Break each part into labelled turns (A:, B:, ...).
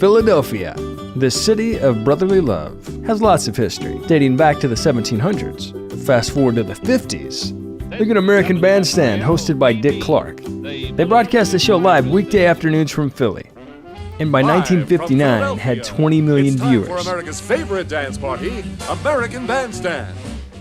A: Philadelphia. The city of brotherly love has lots of history, dating back to the 1700s. Fast forward to the 50s. Look at American Bandstand, hosted by Dick Clark. They broadcast the show live weekday afternoons from Philly. And by 1959, had 20 million viewers.
B: For America's favorite dance party, American Bandstand.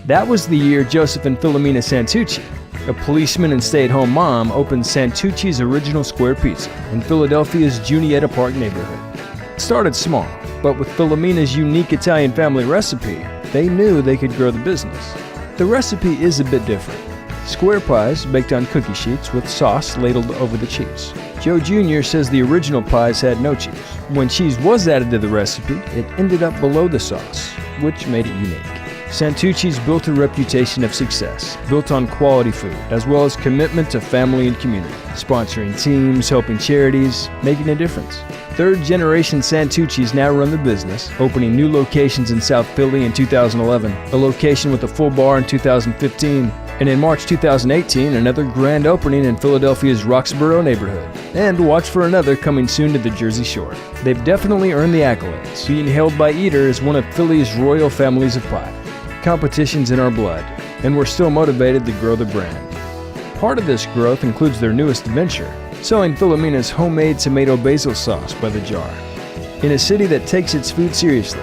A: That was the year Joseph and Philomena Santucci, a policeman and stay-at-home mom, opened Santucci's Original Square Pizza in Philadelphia's Juniata Park neighborhood. It started small, but with Philomena's unique Italian family recipe, they knew they could grow the business. The recipe is a bit different. Square pies baked on cookie sheets with sauce ladled over the cheese. Joe Jr. says the original pies had no cheese. When cheese was added to the recipe, it ended up below the sauce, which made it unique. Santucci's built a reputation of success, built on quality food, as well as commitment to family and community, sponsoring teams, helping charities, making a difference. Third-generation Santucci's now run the business, opening new locations in South Philly in 2011, a location with a full bar in 2015, and in March 2018, another grand opening in Philadelphia's Roxborough neighborhood. And watch for another coming soon to the Jersey Shore. They've definitely earned the accolades, being hailed by Eater as one of Philly's royal families of pie. Competition's in our blood, and we're still motivated to grow the brand. Part of this growth includes their newest venture, selling Philomena's homemade tomato basil sauce by the jar. In a city that takes its food seriously,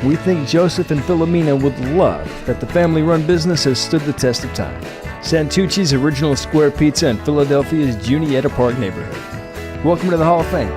A: we think Joseph and Philomena would love that the family-run business has stood the test of time. Santucci's Original Square Pizza in Philadelphia's Juniata Park neighborhood. Welcome to the Hall of Fame.